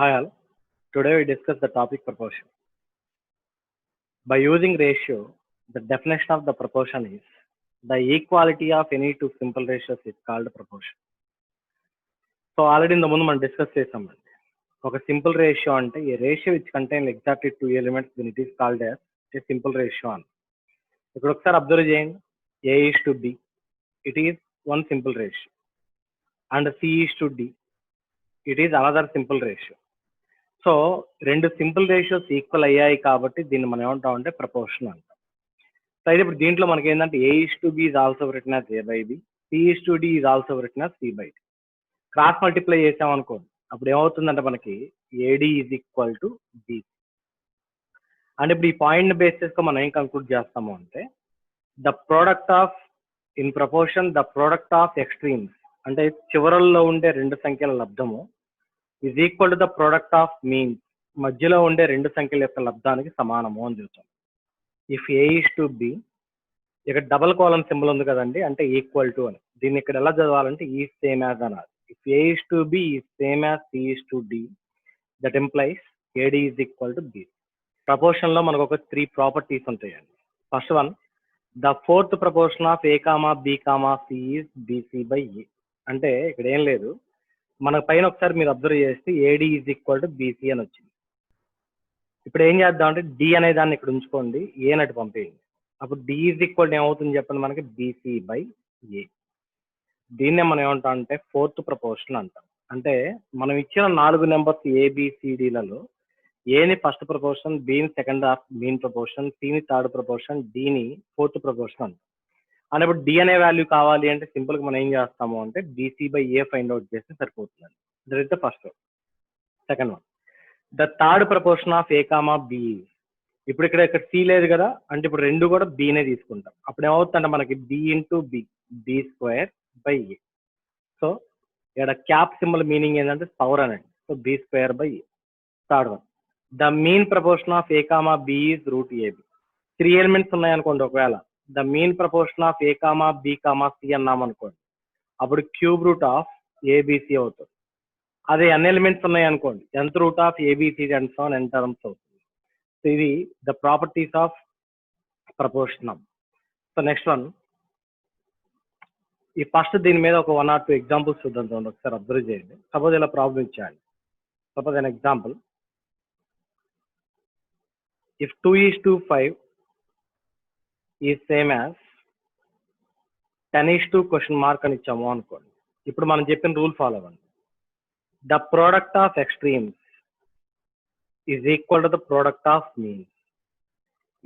Hi all. Today we discuss the topic proportion. By using ratio, the definition of the proportion is the equality of any two simple ratios is called proportion. So already in the ముందు మనం discuss చేసామండి. ఒక simple ratio అంటే a ratio which contain exactly two elements then it is called as a simple ratio అని. ఇక్కడ ఒకసారి observe చేయండి. A:B it is one simple ratio and C:D it is another simple ratio. So రెండు simple ratios equal అయ్యాయి కాబట్టి దీన్ని మనం ఏమంటాం అంటే ప్రపోర్షన్ అంటాం. సో అయితే ఇప్పుడు దీంట్లో మనకి ఏంటంటే A:B is also written as A/B, C:D is also written as C/D. Cross multiply చేసాం అనుకోండి, అప్పుడు ఏమవుతుందంటే మనకి AD is equal to B. అంటే ఇప్పుడు ఈ పాయింట్ బేస్ చేసుకొని మనం ఏం కంక్లూడ్ చేస్తాము అంటే the product of in proportion the product of extremes అంటే చివరల్లో ఉండే రెండు సంఖ్యల లబ్ధము is equal to the product of means మధ్యలో ఉండే రెండు సంఖ్యల యొక్క లబ్ధానికి సమానము అని చూస్తాం. ఇఫ్ A:B ఇక్కడ డబల్ కాలమ్ సింబల్ ఉంది కదండి, అంటే ఈక్వల్ టు అని. దీన్ని ఇక్కడ ఎలా చదవాలంటే ఈ సేమ్ యాజ్ అనాలి. If A:B is same as C:D that implies AD is equal to B. Proportion లో మనకు ఒక 3 ప్రాపర్టీస్ ఉంటాయండి. First one, the fourth proportion of A,B,C is BC/A. అంటే ఇక్కడ ఏం లేదు, మన పైన ఒకసారి మీరు అబ్జర్వ్ చేస్తే AD is equal to BC అని వచ్చింది. ఇప్పుడు ఏం చేద్దాం అంటే D అనే దాన్ని ఇక్కడ ఉంచుకోండి, A నటు పంపేయండి. అప్పుడు D ఈజ్ ఈక్వల్ ఏమవుతుంది చెప్పండి మనకి BC/A. దీన్నే మనం ఏమంటాం అంటే ఫోర్త్ ప్రపోర్షన్ అంటాం. అంటే మనం ఇచ్చిన 4 నెంబర్స్ ABCDలలో ఏని ఫస్ట్ ప్రపోర్షన్, బిని సెకండ్ మీన్ ప్రపోర్షన్, సిని థర్డ్ ప్రపోర్షన్, డిని ఫోర్త్ ప్రపోర్షన్ అంటాం. అని ఇప్పుడు D అనే వాల్యూ కావాలి అంటే సింపుల్ గా మనం ఏం చేస్తాము అంటే BC/A ఫైండ్ అవుట్ చేస్తే సరిపోతుంది. That is the first one. Second one, the third proportion of A,B. ఇప్పుడు ఇక్కడ C లేదు కదా, అంటే ఇప్పుడు రెండు కూడా Bనే తీసుకుంటాం. అప్పుడు ఏమవుతుందంటే మనకి B ఇంటూ B²/A. సో ఇక్కడ క్యాప్ సింబల్ మీనింగ్ ఏంటంటే పవర్ అనండి. So B²/A. Third one, the mean proportion of A,B is √AB. 3 elements ఉన్నాయనుకోండి, ఒకవేళ the mean proportion of A,B,C అన్నాం అనుకోండి, అప్పుడు క్యూబ్ రూట్ ఆఫ్ ABC అవుతుంది. అదే n ఎలిమెంట్స్ ఉన్నాయి అనుకోండి, nth root of ABCD and so on n terms అవుతుంది. సో ఇది the properties of proportion. So next one, ఈ ఫస్ట్ దీని మీద ఒక 1 or 2 ఎగ్జాంపుల్స్ చూద్దాం. చూడండి ఒకసారి అబ్జర్వ్ చేయండి. సపోజ్ ఇలా ప్రాబ్లం ఇచ్చాయండి. Suppose an example, if 2:5 is same as 10:? అని ఇచ్చాము అనుకోండి. ఇప్పుడు మనం చెప్పిన రూల్ ఫాలో అవ్వండి. The product of extremes is equal to the product of means.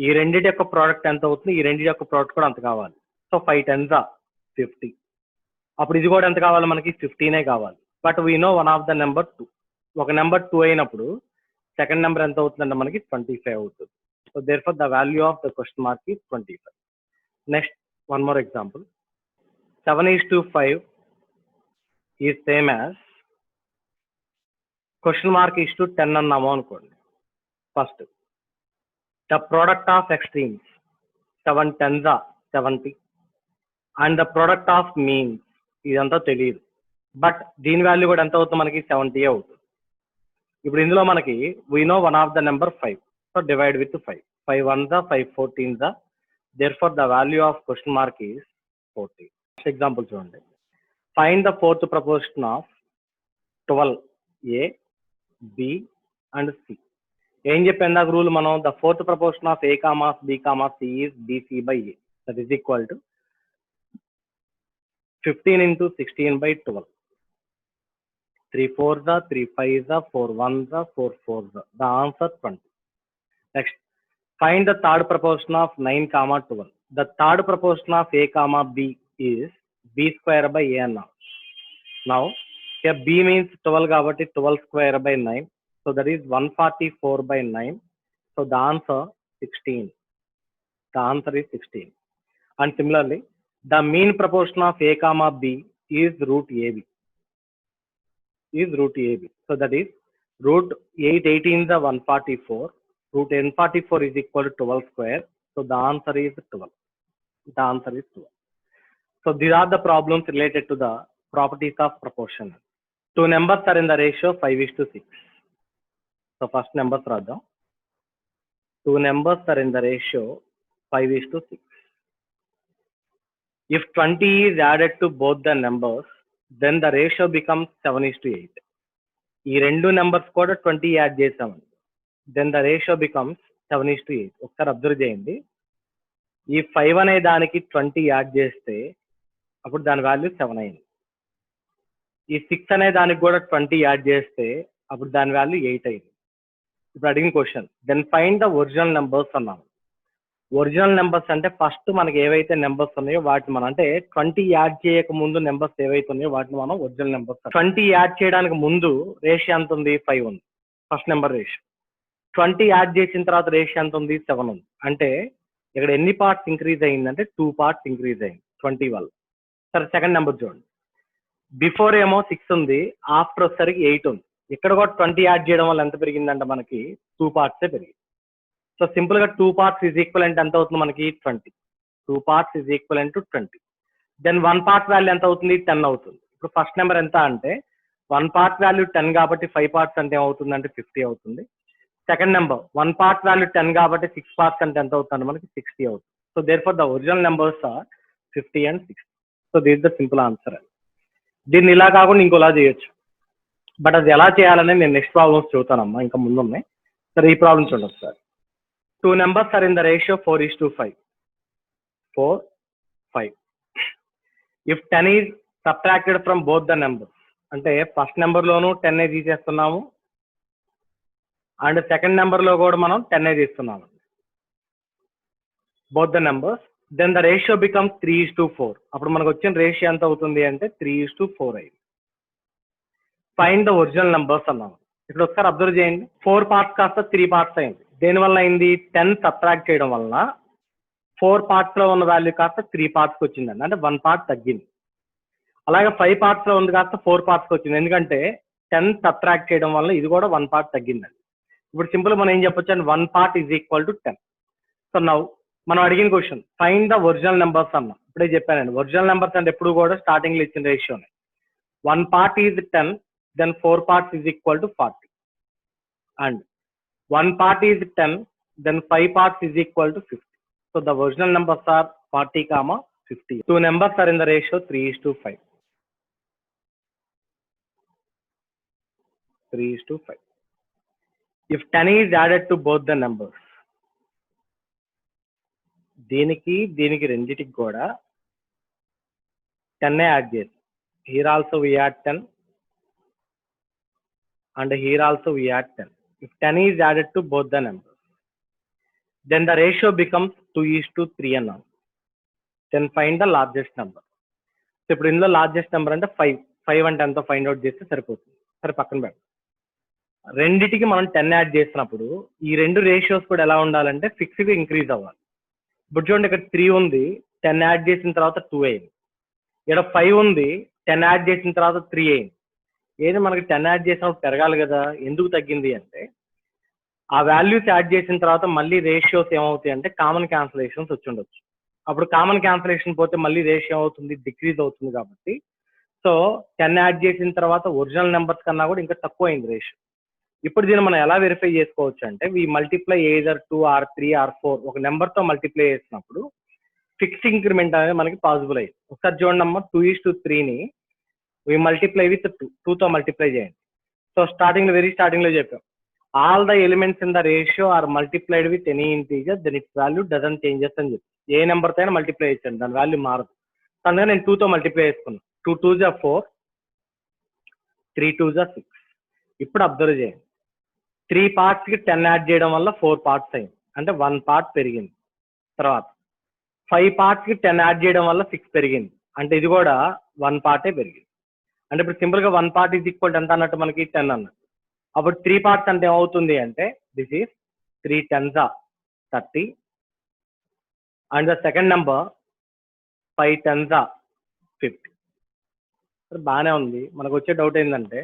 ఈ రెండింటి యొక్క ప్రోడక్ట్ ఎంత అవుతుంది, ఈ రెండింటి యొక్క ప్రోడక్ట్ కూడా అంత కావాలి. So 5 10s 50. అప్పుడు ఇది కూడా ఎంత కావాలి మనకి 15 కావాలి. But we know one of the number 2. ఒక నెంబర్ 2 అయినప్పుడు సెకండ్ నెంబర్ ఎంత అవుతుందంటే మనకి 25 అవుతుంది. So therefore the value of the question mark is 25. Next, one more example. 7:5 is same as question mark is to 10 అన్నాము అనుకోండి. First, the product of extremes 7 10s 70 and the product of means ఇదంతా తెలియదు, but దీని value కూడా ఎంత అవుతుంది మనకి 70 అవుతుంది. ఇప్పుడు ఇందులో మనకి we know one of the number 5. So divide with 5. 5 1s 5 14s. therefore the value of question mark is 40. Next example చూడండి. Find the fourth proportion of 12A, B and C. ఏం చెప్పాను నాకు రూల్ మనం, the fourth proportion of A,B,C is BC/A. That is equal to 15 into 16/12. 3 4s 3 5s 4 1s 4 4s. The answer 20. Next, find the third proportion of 9, 12. The third proportion of A,B is B²/A అన్నాం. Now here B means 12 కాబట్టి 12²/9. So that is 144/9. So the answer 16. The answer is 16. And similarly, the mean proportion of A,B is √AB. So that is √8 18s 144. √n44 is equal to 12 square. So the answer is 12. The answer is 12. So these are the problems related to the properties of proportion. Two numbers are in the ratio 5:6. So first numbers రాద్దాం. 2 numbers are in the ratio 5:6. If 20 is added to both the numbers, then the ratio becomes 7:8. ఈ రెండు numbers కూడా 20 add చేసాము, then the ratio becomes 7:8. ఒకసారి observe చేయండి, ఈ 5 అనే దానికి 20 యాడ్ చేస్తే అప్పుడు దాని వాల్యూ 7 అయింది. ఈ 6 అనే దానికి కూడా 20 యాడ్ చేస్తే అప్పుడు దాని వాల్యూ 8 అయింది. ఇప్పుడు అడిగిన question, then find the original numbers అన్నాము. ఒరిజినల్ నెంబర్స్ అంటే ఫస్ట్ మనకి ఏవైతే నెంబర్స్ ఉన్నాయో వాటిని మనం, అంటే 20 యాడ్ చేయక ముందు నెంబర్స్ ఏవైతే ఉన్నాయో వాటిని మనం ఒరిజినల్ నెంబర్స్. 20 యాడ్ చేయడానికి ముందు రేషియో ఎంత ఉంది? 5 ఉంది, ఫస్ట్ నెంబర్ రేషియో. 20 యాడ్ చేసిన తర్వాత రేషియో ఎంత ఉంది? 7 ఉంది. అంటే ఇక్కడ ఎన్ని పార్ట్స్ ఇంక్రీజ్ అయ్యిందంటే 2 parts ఇంక్రీజ్ అయింది 20 వల్ల. సరే, సెకండ్ నెంబర్ చూడండి. బిఫోర్ ఏమో 6 ఉంది, ఆఫ్టర్ వచ్చేసరికి 8 ఉంది. ఇక్కడ కూడా 20 యాడ్ చేయడం వల్ల ఎంత పెరిగిందంటే మనకి 2 parts పెరిగింది. సో సింపుల్ గా 2 parts ఈజ్ ఈక్వలెంట్ ఎంత అవుతుంది మనకి? 20. 2 parts is equivalent to 20. Then 1 part value ఎంత అవుతుంది? 10 అవుతుంది. ఇప్పుడు ఫస్ట్ నెంబర్ ఎంత అంటే 1 part వాల్యూ 10 కాబట్టి 5 parts అంటే ఏమవుతుంది అంటే 50 అవుతుంది. సెకండ్ నెంబర్ 1 part వాల్యూ 10 కాబట్టి 6 parts అంటే ఎంత అవుతుంది మనకి? 60 అవుతుంది. So therefore the original numbers are 50 and 60. So this the simple answer. దీన్ని ఇలా కాకుండా ఇంకోలా చేయొచ్చు, బట్ అది ఎలా చేయాలని నేను నెక్స్ట్ ప్రాబ్లమ్స్ చూస్తానమ్మా, ఇంకా ముందున్నాయి. సరే, ఈ ప్రాబ్లమ్ చూడండి sir. 2 numbers are in the ratio 4:5. 4, 5. If 10 is subtracted from both the numbers, అంటే ఫస్ట్ నెంబర్ లోను 10 తీసేస్తున్నాము అండ్ సెకండ్ నెంబర్ లో కూడా మనం 10 తీస్తున్నాము, both the numbers, then the ratio becomes 3:4. అప్పుడు మనకు వచ్చిన రేషియో ఎంత అవుతుంది అంటే 3:4 అయింది. ఫైండ్ ద ఒరిజినల్ నెంబర్స్ అన్నాము. ఇప్పుడు ఒకసారి అబ్జర్వ్ చేయండి, 4 parts కాస్త 3 parts అయింది. దేనివల్ల అయింది? 10 సబ్ట్రాక్ట్ చేయడం వలన 4 parts లో ఉన్న వాల్యూ కాస్త 3 parts వచ్చిందండి, అంటే 1 part తగ్గింది. అలాగే 5 parts లో ఉంది కాస్త 4 parts వచ్చింది, ఎందుకంటే 10 సబ్ట్రాక్ట్ చేయడం వల్ల ఇది కూడా 1 part తగ్గిందండి. ఇప్పుడు సింపుల్ మనం ఏం చెప్పొచ్చు అంటే 1 part is equal to 10. So now మనం అడిగిన question, find the original numbers అన్నాం. ఇప్పుడే చెప్పానండి, ఒరిజినల్ నెంబర్స్ అంటే ఎప్పుడు కూడా స్టార్టింగ్ లో ఇచ్చిన రేషియోనే. 1 part is 10, then 4 parts is equal to 40, and 1 part is 10, then 5 parts is equal to 50. So the original numbers are 40, 50. 2 numbers are in the ratio 3:5. 3:5. If 10 is added to both the numbers, దీనికి రెండిటికి కూడా 10 add చేసి, here also we add 10 and here also we add 10. If 10 is added to both the numbers, then the ratio becomes 2:3 అన్నాం. Then find the largest number. So ఇప్పుడు ఇందులో largest number అంటే 5 అంటే ఎంతో ఫైండ్ అవుట్ చేస్తే సరిపోతుంది. సరే, పక్కన పెట్ట. రెండిటికి మనం 10 యాడ్ చేసినప్పుడు ఈ రెండు రేషియోస్ కూడా ఎలా ఉండాలంటే ఫిక్స్డ్గా ఇంక్రీజ్ అవ్వాలి. ఇప్పుడు చూడండి, ఇక్కడ 3 ఉంది, 10 యాడ్ చేసిన తర్వాత 2 అయింది. ఇక్కడ 5 ఉంది, 10 యాడ్ చేసిన తర్వాత 3 అయింది. ఏది మనకి 10 యాడ్ చేసినప్పుడు పెరగాలి కదా, ఎందుకు తగ్గింది అంటే ఆ వాల్యూస్ యాడ్ చేసిన తర్వాత మళ్ళీ రేషియోస్ ఏమవుతాయి అంటే కామన్ క్యాన్సిలేషన్స్ వచ్చి ఉండొచ్చు. అప్పుడు కామన్ క్యాన్సిలేషన్ పోతే మళ్ళీ రేషియో అవుతుంది, డిక్రీజ్ అవుతుంది. కాబట్టి సో 10 యాడ్ చేసిన తర్వాత ఒరిజినల్ నెంబర్స్ కన్నా కూడా ఇంకా తక్కువ అయింది రేషియో. ఇప్పుడు దీన్ని మనం ఎలా వెరిఫై చేసుకోవచ్చు అంటే వి మల్టిప్లై ఎయిదర్ 2 or 3 or 4, ఒక నెంబర్ తో మల్టిప్లై చేసినప్పుడు ఫిక్స్డ్ ఇంక్రిమెంట్ అనేది మనకి పాసిబుల్ అయ్యింది. ఒకసారి చూడండి అమ్మ, 2:3ని వి మల్టిప్లై విత్ 2 తో మల్టిప్లై చేయండి. సో వెరీ స్టార్టింగ్ లో చెప్పాం, all the elements in the ratio are multiplied with any integer, then its value doesn't changes అని చెప్పి. ఏ నెంబర్ తో అయినా మల్టిప్లై చేయండి, దాని వాల్యూ మారదు. అందుకని నేను 2 తో మల్టిప్లై చేసుకున్నాను. 2 2s are 4, 3 2s are 6. ఇప్పుడు అబ్జర్వ్ చేయండి, 3 parts కి 10 యాడ్ చేయడం వల్ల 4 parts అయింది, అంటే 1 part పెరిగింది. తర్వాత 5 parts కి 10 యాడ్ చేయడం వల్ల 6 పెరిగింది, అంటే ఇది కూడా 1 part పెరిగింది. అంటే ఇప్పుడు సింపుల్ గా 1 part ఈజ్ ఈక్వల్ ఎంత అన్నట్టు మనకి 10 అన్నట్టు. అప్పుడు 3 parts అంటే ఏమవుతుంది అంటే this is 3 10s are 30, and the second number 5 10s are 50. బాగానే ఉంది. మనకు వచ్చే డౌట్ ఏంటంటే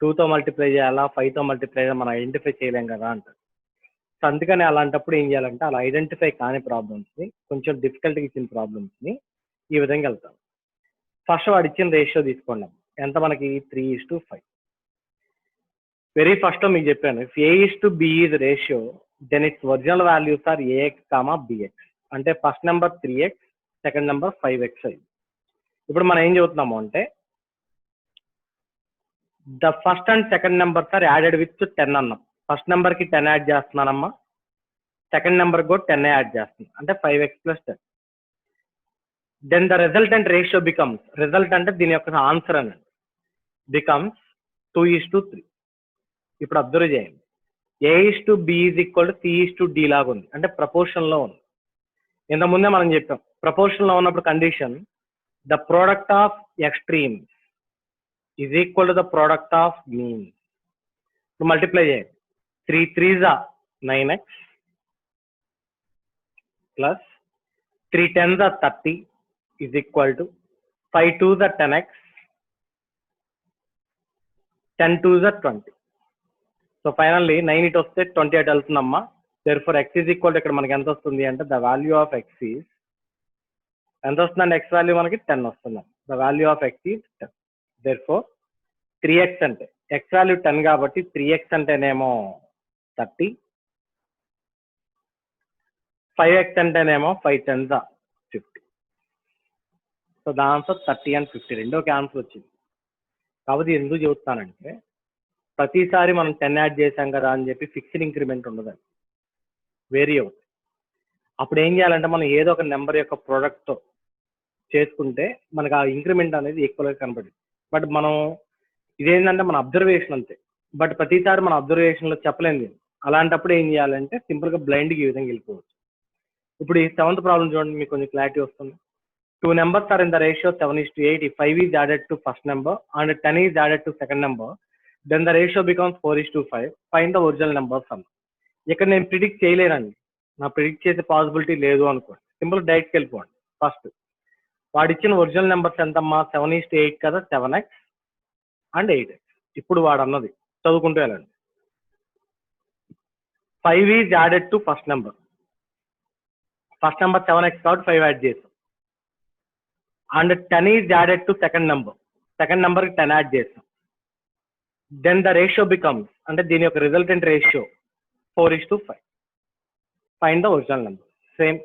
2 తో మల్టిప్లై చేయాలా, 5 తో మల్టిప్లై చేయాలా, మనం ఐడెంటిఫై చేయలేం కదా అంటారు. సో అందుకని అలాంటప్పుడు ఏం చేయాలంటే అలా ఐడెంటిఫై కాని ప్రాబ్లమ్స్ని, కొంచెం డిఫికల్ట్గా ఇచ్చిన ప్రాబ్లమ్స్ని ఈ విధంగా వెళ్తాం. ఫస్ట్ వాడు ఇచ్చిన రేషియో తీసుకోండి, ఎంత మనకి 3:5. వెరీ ఫస్ట్ మీకు చెప్పాను, if A is to B is ratio then its original values are AX, BX. అంటే first number 3x, second number 5x అయ్యి. ఇప్పుడు మనం ఏం చెబుతున్నాము అంటే the first and second numbers are added with 10 అన్నాం. ఫస్ట్ నెంబర్ కి 10 యాడ్ చేస్తున్నానమ్మా, సెకండ్ నెంబర్ కూడా 10 యాడ్ చేస్తుంది, అంటే 5x + 10. Then the resultant ratio becomes, result అంటే దీని యొక్క ఆన్సర్ అనండి, బికమ్స్ 2:3. ఇప్పుడు అబ్జర్వ్ చేయండి, A is to B is equal to C is to D లాగా ఉంది, అంటే ప్రపోర్షన్ లో ఉంది. ఇంతకుముందే మనం చెప్పాం ప్రపోర్షన్ లో ఉన్నప్పుడు condition the product of extremes is equal to the product of means. ఇప్పుడు మల్టిప్లై చేయండి, 3 3s are 9x plus 3 10s are 30 is equal to 5 2s are 10x, 10 2s are 20. So finally 9 ఇటు వస్తే 20 అటు వెళ్తుందమ్మా. therefore x is equal to ఇక్కడ మనకి ఎంత వస్తుంది అంటే the value of x is ఎంత వస్తుందండి, x వాల్యూ మనకి 10 వస్తుంది. The value of x is 10. therefore 3x అంటే x వాల్యూ 10 కాబట్టి 3x అంటేనేమో 30, 5x అంటేనేమో 5 10s are 50. So the answer 30 and 50 రెండో ఆన్సర్ వచ్చింది. కాబట్టి ఎందుకు చెబుతానంటే ప్రతిసారి మనం 10 యాడ్ చేసాం కదా అని చెప్పి ఫిక్స్డ్ ఇంక్రిమెంట్ ఉండదండి, వేరీ అవుతుంది. అప్పుడు ఏం చేయాలంటే మనం ఏదో ఒక నెంబర్ యొక్క ప్రోడక్ట్తో చేసుకుంటే మనకు ఆ ఇంక్రిమెంట్ అనేది ఈక్వల్గా కనపడింది. బట్ మనం ఇదేంటంటే మన అబ్జర్వేషన్ అంతే, బట్ ప్రతిసారి మన అబ్జర్వేషన్లో చెప్పలేంది. అలాంటప్పుడు ఏం చేయాలంటే సింపుల్గా బ్లైండ్గా ఈ విధంగా వెళ్ళిపోవచ్చు. ఇప్పుడు ఈ 7th ప్రాబ్లం చూడండి, మీకు కొంచెం క్లారిటీ వస్తుంది. 2 numbers are in the ratio 7:8. If 5 is added to first number and 10 is added to second number, then the ratio becomes 4:5. Find the original number sum. ఇక్కడ నేను ప్రిడిక్ట్ చేయలేనండి, నా ప్రిడిక్ట్ చేసే possibility లేదు అనుకోండి, సింపుల్ డైరెక్ట్కి వెళ్ళిపోండి. First వాడు ఇచ్చిన original numbers ఎంతమ్మా, 7:8 కదా, 7x and 8x. ఇప్పుడు వాడు అన్నది చదువుకుంటూ వెళ్ళండి. 5 is added to first number, first number 7x కాబట్టి 5 యాడ్ చేసాం. And 10 is added to second నెంబర్కి 10 యాడ్ చేసాం. దెన్ ద రేషియో బికమ్స్, అంటే దీని యొక్క resultant ratio 4:5. Find the original number. Same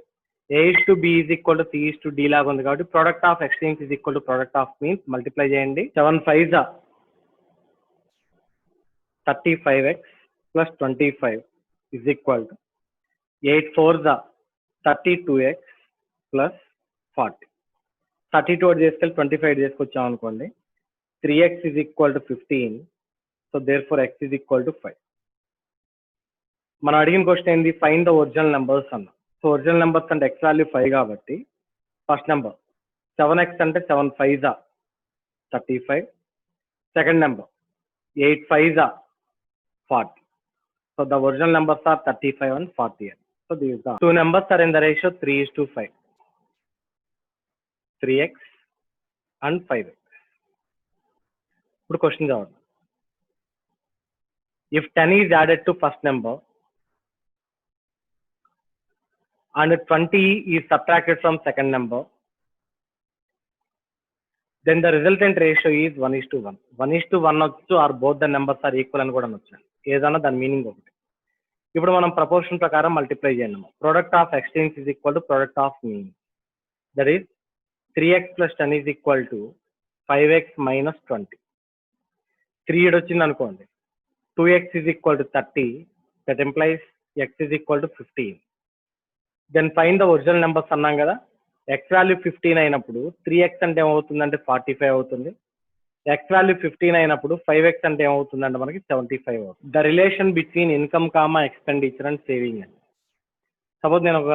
A is to B is equal to C is to D లాగా ఉంది కాబట్టి product of extremes is equal to product of means. Multiply చేయండి, 7 5s are 35x plus 25 is equal to 8 4s are 32x plus 40. 32 చేసుకెళ్ళి 25 చేసుకొచ్చాం అనుకోండి, 3x is equal to 15. So therefore x is equal to 5. మనం అడిగిన question ఏంది, find the original numbers అన్న. So original numbers అంటే x value 5 కాబట్టి first number 7x అంటే 7 5s are 35, second number 8 5s are 40. So the original numbers are 35 and 40. So these are 2 numbers are in the ratio 3:5, 3x and 5x. ఇప్పుడు question చదవండి. If 10 is added to first number and 20 is subtracted from second number, then the resultant ratio is 1:1. 1:1 వచ్చు, or both the numbers are equal అని కూడా అనొచ్చు. ఏదన్నా దాని meaning ఒకటి. ఇప్పుడు మనం ప్రపోర్షన్ ప్రకారం మల్టిప్లై చేయండి. Product of extremes is equal to product of mean. That is 3x plus 10 is equal to 5x minus 20. 3 వచ్చింది అనుకోండి, 2x is equal to 30. That implies x is equal to 15. Then find the original numbers అన్నాం కదా. x value 15 అయినప్పుడు 3x అంటే ఏమవుతుందంటే 45 అవుతుంది. x value 15 అయినప్పుడు 5x అంటే ఏమవుతుందంటే మనకి 75 అవుతుంది. The relation between income expenditure and saving అండి. సపోజ్ నేను ఒక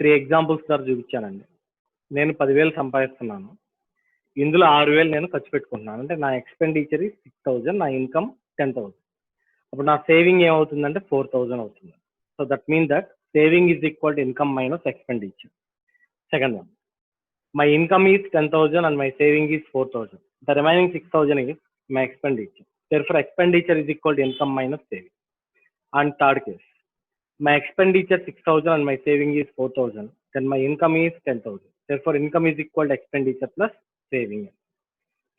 3 ఎగ్జాంపుల్స్ ద్వారా చూపించానండి. నేను 10,000 సంపాదిస్తున్నాను, ఇందులో 6,000 నేను ఖర్చు పెట్టుకుంటున్నాను. అంటే నా ఎక్స్పెండిచర్ 6,000, నా ఇన్కమ్ 10,000. అప్పుడు నా సేవింగ్ ఏమవుతుందంటే 4,000 అవుతుంది. So that mean that saving is equal to income minus expenditure. Second one, my income is 10,000 and my saving is 4,000. The remaining 6,000 is my expenditure. Therefore, expenditure is equal to income minus saving. And third case, my expenditure 6,000 and my saving is 4,000. Then my income is 10,000. Therefore, income is equal to expenditure plus saving.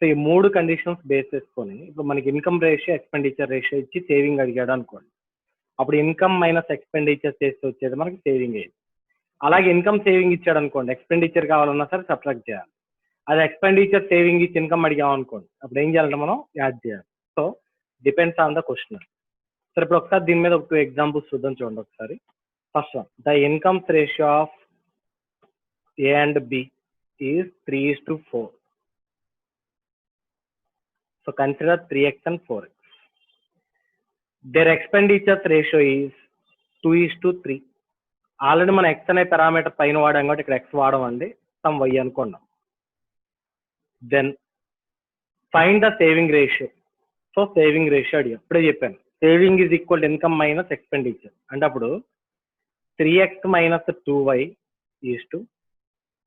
So ఈ మూడు conditions base చేసుకొని ఇప్పుడు మనకి income ratio expenditure ratio ఇచ్చి saving అడిగాడు అనుకోండి, అప్పుడు income minus expenditure చేస్తే వచ్చేది మనకి సేవింగ్ అయ్యింది. అలాగే ఇన్కమ్ సేవింగ్ ఇచ్చాడు అనుకోండి, ఎక్స్పెండిచర్ కావాలన్నా సరే సబ్ట్రాక్ట్ చేయాలి. అది ఎక్స్పెండిచర్ సేవింగ్ ఇచ్చి ఇన్కమ్ అడిగాం అనుకోండి, అప్పుడు ఏం చేయాలంటే మనం యాడ్ చేయాలి. So depends on the question. సరే ఇప్పుడు ఒకసారి దీని మీద ఒక 2 ఎగ్జాంపుల్స్ చూద్దాం. చూడండి ఒకసారి. First one, the incomes ratio of A and B is 3:4. So consider 3x and 4x. Their expenditures ratio is 2:3. Already మన x అనే పారామీటర్ పైన వాడాం కాబట్టి ఇక్కడ x వాడమండి, సమ్ y అనుకున్నాం. Then find the saving ratio. So saving ratio అడిగా, ఇప్పుడే చెప్పాను, saving is equal to income minus expenditure. అంటే అప్పుడు 3x minus 2y is to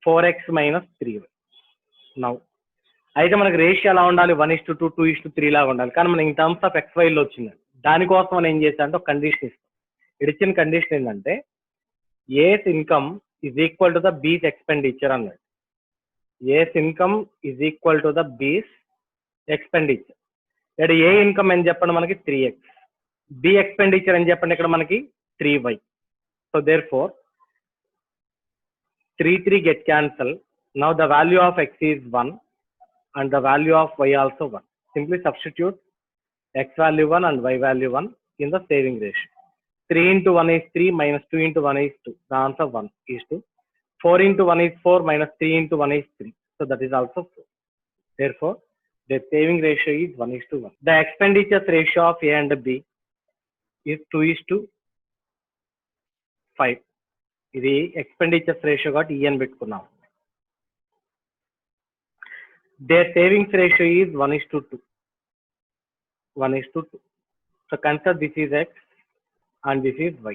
4x minus 3y. Now అయితే మనకి రేషియో ఎలా ఉండాలి, 1:2, 2:3 లాగా ఉండాలి. కానీ మనకి ఇన్ టర్మ్స్ ఆఫ్ XYలో వచ్చింది. దానికోసం మనం ఏం చేస్తాం అంటే ఒక కండిషన్ ఇస్తాం. ఇచ్చిన కండిషన్ ఏంటంటే A's income is equal to the B's expenditure అన్నాడు. A's income is equal to the B's expenditure. ఇక్కడ ఏ ఇన్కమ్ అని చెప్పండి మనకి 3x, బి ఎక్స్పెండిచర్ అని చెప్పండి ఇక్కడ మనకి 3y. So therefore 3 get cancelled. Now the value of x is 1 and the value of y also 1. Simply substitute x value 1 and y value 1 in the saving ratio. 3 into 1 is 3 minus 2 into 1 is 2. The answer 1 is 2. 4 into 1 is 4 minus 3 into 1 is 3. So that is also 4. Therefore, the saving ratio is 1:1. The expenditures ratio of A and B is 2:5. ఇది expenditures ratio కాబట్టి ఈ అని పెట్టుకున్నాం. There savings ratio is 1:2. 1:2. So consider this is x and this is y.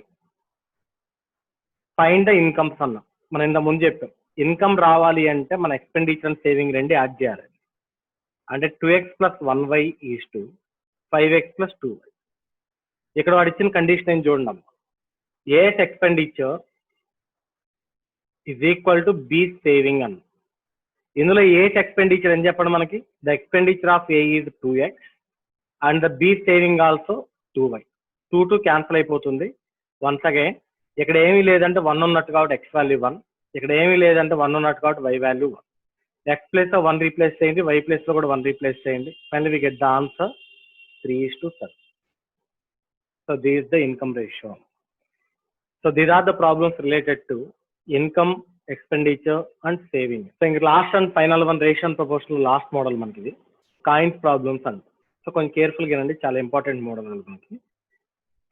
Find the incomes అన్నాం. మనం ఇంత ముందు చెప్పాం, ఇన్కమ్ రావాలి అంటే మన ఎక్స్పెండిచర్ అండ్ సేవింగ్ రెండు యాడ్ చేయాలి. అంటే 2x + 1y is to 5x + 2y. ఇక్కడ వాడు ఇచ్చిన కండిషన్ ఏం చూడండి, ఏస్ expenditure is equal to B saving అన్న. ఇందులో ఏస్ ఎక్స్పెండిచర్ అని చెప్పండి మనకి, the expenditure of A is 2x and the B saving also 2y. 2 cancel అయిపోతుంది. వన్స్ అగైన్ ఇక్కడ ఏమీ లేదంటే 1 ఉన్నట్టు కాబట్టి x వాల్యూ 1, ఇక్కడ ఏమీ లేదంటే 1 ఉన్నట్టు కాబట్టి y వాల్యూ 1. x ప్లేస్ లో 1 రీప్లేస్ చేయండి, y ప్లేస్ లో కూడా 1 రీప్లేస్ చేయండి. Finally we get the answer 3:7. So this is the income ratio. So these are the problems related to income, expenditure and saving. So ఇంక last and final one, ratio and proportional last model మనకి ఇది coins problems అంట. So కొంచెం కేర్ఫుల్గా వినండి, చాలా important model మనకి.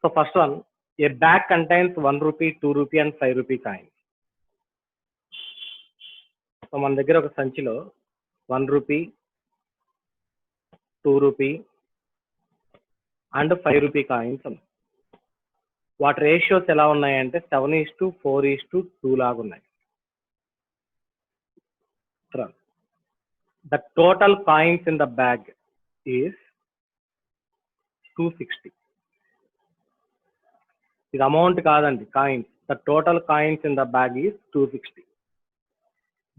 So first one, A bag contains 1 rupee, 2 rupee and 5 rupee coins. So మన దగ్గర ఒక సంచిలో 1 rupee, 2 rupee and 5 rupee coins ఉన్నాయి. వాటి రేషియోస్ ఎలా ఉన్నాయంటే 7:4:2 లాగా ఉన్నాయి. The total coins in the bag is 260. ఇది అమౌంట్ కాదండి, coins. The total coins in the bag is 260.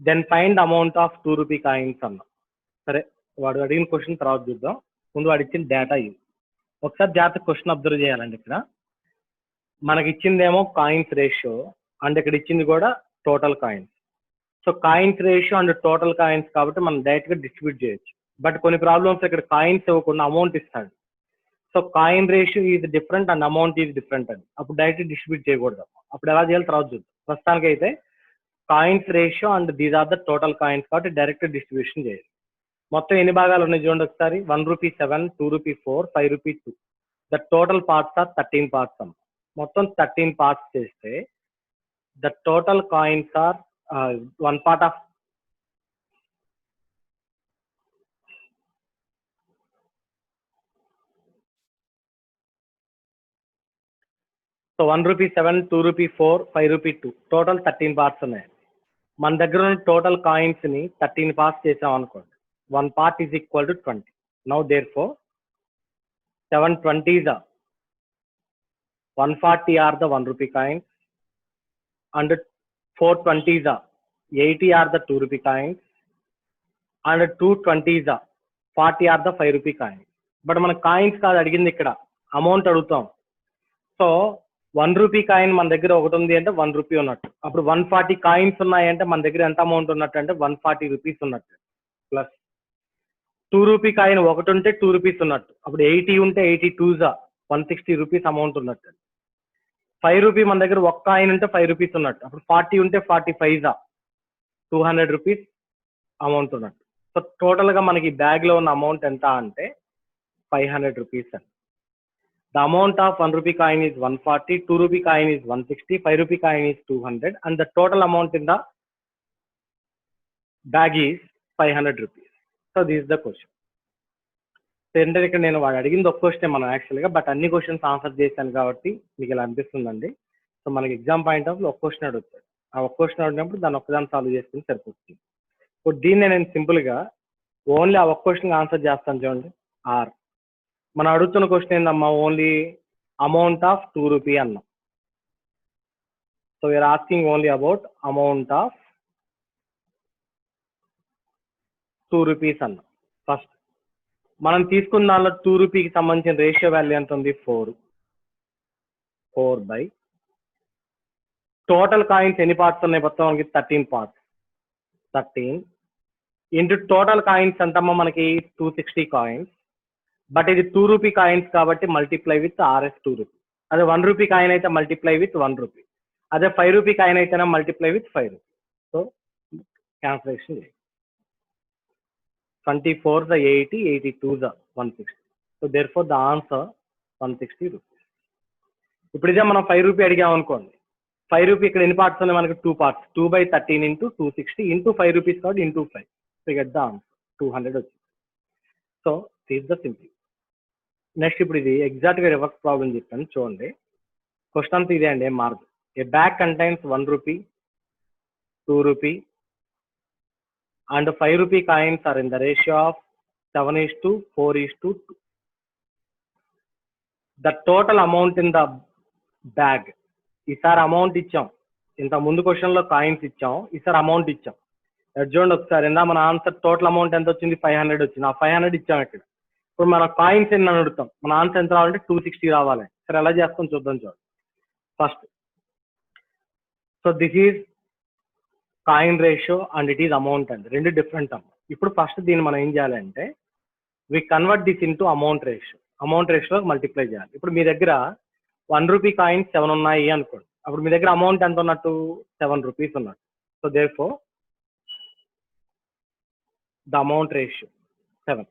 Then find the amount of 2 rupee coins అన్నా. సరే, వాడు అడిగిన క్వశ్చన్ తర్వాత చూద్దాం. ముందు వాడు ఇచ్చిన డేటా ఇది. ఒకసారి జాగ్రత్త క్వశ్చన్ అబ్జర్వ్ చేయాలండి. ఇక్కడ మనకి ఇచ్చిందేమో కాయిన్స్ రేషియో అండ్ ఇక్కడ ఇచ్చింది కూడా total coins. So coins ratio and total coins కాబట్టి మనం డైరెక్ట్ గా డిస్ట్రిబ్యూట్ చేయొచ్చు. బట్ కొన్ని ప్రాబ్లమ్స్ ఇక్కడ కాయిన్స్ ఇవ్వకుండా అమౌంట్ ఇస్తాడు. So coin ratio is different and amount is different అని, అప్పుడు డైరెక్ట్ డిస్ట్రిబ్యూట్ చేయకూడదు. అప్పుడు ఎలా చేయాలి తర్వాత చూద్దాం. ప్రస్తుతానికి అయితే coins ratio and these are the total coins కాబట్టి డైరెక్ట్ డిస్ట్రిబ్యూషన్ చేయాలి. మొత్తం ఎన్ని భాగాలు ఉన్నాయి చూడండి ఒకసారి. 1 rupee 7, 2 rupee 4, 5 rupee 2. The total parts are 13 parts అమ్మ. మొత్తం 13 parts చేస్తే the total coins are 1 part of so 1 rupee 7, 2 rupee 4, 5 rupee 2, total 13 parts ఉన్నాయి. మన దగ్గర ఉన్న టోటల్ కాయిన్స్ ని 13 parts చేసాం అనుకోండి. 1 part is equal to 20. Now therefore 720s are 140 are the 1 rupee coins and 420s are 80 are the 2 rupee coins and 220s are 40 are the 5 rupee coins. But మన coins కాదు అడిగింది, ఇక్కడ amount అడుగుతాం. So 1 rupee coin మన దగ్గర ఒకటి ఉంది అంటే 1 రూపీ ఉన్నట్టు. అప్పుడు 140 కాయిన్స్ ఉన్నాయంటే మన దగ్గర ఎంత అమౌంట్ ఉన్నట్టు అంటే 140 రూపీస్ ఉన్నట్టు. ప్లస్ 2 రూపీ కాయిన్ ఒకటి ఉంటే 2 రూపీస్ ఉన్నట్టు. అప్పుడు 80 ఉంటే 82 160 రూపీస్ అమౌంట్ ఉన్నట్టు. 5 రూపీ మన దగ్గర ఒక్క కాయిన్ ఉంటే 5 రూపీస్ ఉన్నట్టు. అప్పుడు 40 ఉంటే 45 200 రూపీస్ అమౌంట్ ఉన్నట్టు. సో టోటల్ గా మనకి బ్యాగ్ లో ఉన్న అమౌంట్ ఎంత అంటే 500 రూపీస్ అండి. The amount of 1 rupee coin is 140, 2 rupee coin is 160, 5 rupee coin is 200, and the total amount in the bag is 500 rupees. So this is the question. అంటే ఇక్కడ నేను వాడు అడిగింది ఒక క్వశ్చన్ మనం యాక్చువల్గా, బట్ అన్ని క్వశ్చన్స్ ఆన్సర్ చేశాను కాబట్టి మీకు ఇలా అనిపిస్తుందండి. సో మనకి ఎగ్జామ్ పాయింట్ ఆఫ్ ఒక క్వశ్చన్ అడుగుతాడు, ఆ ఒక క్వశ్చన్ అడిగినప్పుడు దాన్ని ఒక్కదాన్ని సాల్వ్ చేసుకుని సరిపోతుంది. ఇప్పుడు దీన్ని నేను సింపుల్గా ఓన్లీ ఆ ఒక క్వశ్చన్ ఆన్సర్ చేస్తాను చూడండి. ఆర్ మనం అడుగుతున్న క్వశ్చన్ ఏందమ్మా, ఓన్లీ అమౌంట్ ఆఫ్ 2 రూపీ అన్నాం. So we are asking only about amount of 2 rupees అన్నాం. ఫస్ట్ మనం తీసుకున్న దానిలో 2 రూపీకి సంబంధించిన రేషియో వాల్యూ ఎంత ఉంది, 4 బై టోటల్ కాయిన్స్ ఎన్ని పార్ట్స్ ఉన్నాయి, మొత్తం మనకి 13 పార్ట్స్. 13 ఇంటూ టోటల్ కాయిన్స్ ఎంతమ్మా మనకి 260 కాయిన్స్. బట్ ఇది 2 రూపీ కాయిన్స్ కాబట్టి మల్టిప్లై విత్ RS 2 రూపీ. అదే 1 రూపీ కాయిన్ అయితే మల్టిప్లై విత్ 1 రూపీ. అదే 5 రూపీ కాయిన్ అయితేనే multiply with 5 rupee. So cancellation చేయండి. 24 80, 82 160. So therefore the answer 160 rupees. ఇప్పుడు ఇదే మనం 5 రూపీ అడిగాం అనుకోండి, 5 రూపీ ఇక్కడ ఎన్ని పార్ట్స్ ఉన్నాయి మనకి, 2 parts. 2 by 13 into 260 into 5 rupees కాబట్టి into 5. So get the answer 200 వచ్చింది. So this the simple. Next ఇప్పుడు ఇది ఎగ్జాక్ట్గా రివర్స్ ప్రాబ్లం చెప్పాను చూడండి. క్వశ్చన్ అంతా ఇదే అండి, ఏం mark. A bag contains 1 rupee, 2 rupee and 5 rupee coins are in the ratio of 7:4:2. The total amount in the bag. ఈసారి అమౌంట్ ఇచ్చాం, ఇంత ముందు క్వశ్చన్ లో కాయిన్స్ ఇచ్చాం, ఈసారి అమౌంట్ ఇచ్చాం. చూడండి ఒకసారి, ఇందా మన ఆన్సర్ టోటల్ అమౌంట్ ఎంత వచ్చింది, 500 వచ్చింది. ఆ 500 ఇచ్చాం ఇక్కడ. ఇప్పుడు మన కాయిన్స్ ఎన్ని అని అడుగుతాం, మన ఆన్సర్ ఎంత రావాలంటే 260 రావాలి. సరే ఎలా చేస్తాం చూద్దాం. చూడండి first. So this is coin ratio and it is amount అండి, రెండు డిఫరెంట్ అమౌంట్. ఇప్పుడు ఫస్ట్ దీన్ని మనం ఏం చేయాలంటే we convert this into amount ratio. Amount ratio multiply చేయాలి. ఇప్పుడు మీ దగ్గర 1 రూపీ కాయిన్స్ 7 ఉన్నాయి అనుకోండి, అప్పుడు మీ దగ్గర అమౌంట్ ఎంత ఉన్నట్టు, 7 రూపీస్ ఉన్నట్టు. So therefore the amount ratio 7.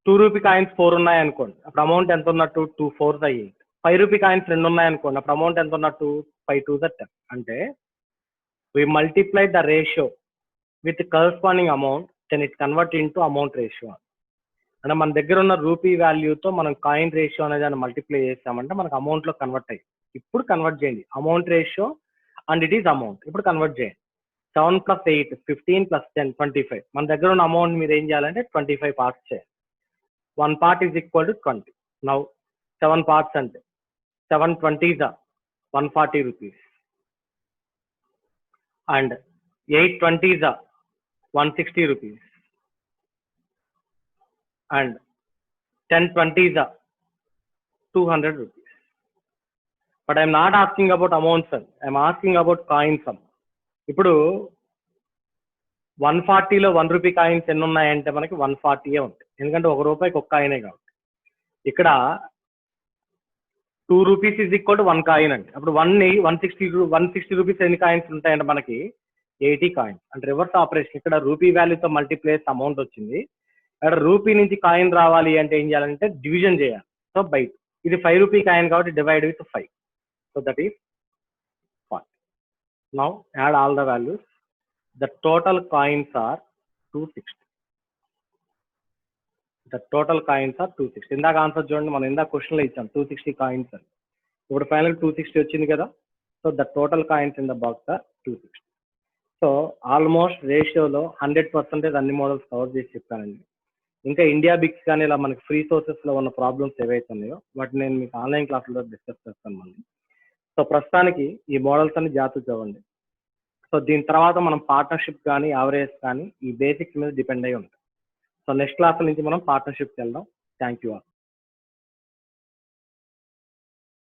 2 rupee coins 4 ఉన్నాయి అనుకోండి, అప్పుడు అమౌంట్ ఎంత ఉన్నట్టు, 2 4 8. 5 రూపీ కాయిన్స్ 2 ఉన్నాయి అనుకోండి, అప్పుడు అమౌంట్ ఎంత ఉన్నట్టు, 5 2 10. అంటే we multiply the ratio with the corresponding amount, then it convert into amount ratio. అంటే మన దగ్గర ఉన్న రూపీ వాల్యూతో మనం కాయిన్ రేషియో అనేది దాన్ని మల్టిప్లై చేసామంటే మనకు అమౌంట్ లో కన్వర్ట్ అయ్యి. ఇప్పుడు కన్వర్ట్ చేయండి, amount ratio and it is amount. ఇప్పుడు కన్వర్ట్ చేయండి. 7 + 8 15 + 10 25. మన దగ్గర ఉన్న అమౌంట్ మీరు ఏం చేయాలంటే 25 పార్ట్స్ చేయాలి. 1 part is equal to 20. Now 7 parts అంటే 7 20s 140 rupees. And 8 20s 160 rupees. And 10 20s 200 rupees. But I am not asking about amounts, sir. I am asking about coins, sir. ఇప్పుడు 140లో 1 రూపీ కాయిన్స్ ఎన్ని ఉన్నాయంటే మనకి 140 ఉంటాయి, ఎందుకంటే 1 రూపాయికి ఒక్క కాయినే కాబట్టి. ఇక్కడ 2 rupees is equal to 1 coin అండి. అప్పుడు 160 రూపీస్ ఎన్ని కాయిన్స్ ఉంటాయంటే మనకి 80 కాయిన్స్. అంటే రివర్స్ ఆపరేషన్. ఇక్కడ రూపీ వాల్యూతో మల్టిప్లై అమౌంట్ వచ్చింది, ఇక్కడ రూపీ నుంచి కాయిన్ రావాలి అంటే ఏం చేయాలంటే డివిజన్ చేయాలి. సో బై ఇది 5 రూపీ కాయిన్ కాబట్టి divide with 5. So that is 40. Now add all the values. The total coins are 260. The total coins are 260. ఇందాక ఆన్సర్ చూడండి, మనం ఇందాక క్వశ్చన్లో ఇచ్చాం 260 కాయిన్స్ అని. ఇప్పుడు ఫైనల్ 260 వచ్చింది కదా. So the total coins in the box are 260. So almost రేషియోలో 100% అన్ని మోడల్స్ కవర్ చేసి చెప్తానండి. ఇంకా ఇండియా బిక్స్ కానీ ఇలా మనకి ఫ్రీ సోర్సెస్లో ఉన్న ప్రాబ్లమ్స్ ఏవైతే ఉన్నాయో వాటిని నేను మీకు ఆన్లైన్ క్లాసులో డిస్కస్ చేస్తాను మళ్ళీ. సో ప్రస్తుతానికి ఈ మోడల్స్ అన్ని జాగ్రత్తగా చదవండి. సో దీని తర్వాత మనం పార్ట్నర్షిప్ కానీ యావరేజ్ కానీ ఈ బేసిక్స్ మీద డిపెండ్ అయ్యి ఉంటాం. సో నెక్స్ట్ క్లాస్ నుంచి మనం పార్ట్నర్షిప్కి వెళ్దాం. Thank you all.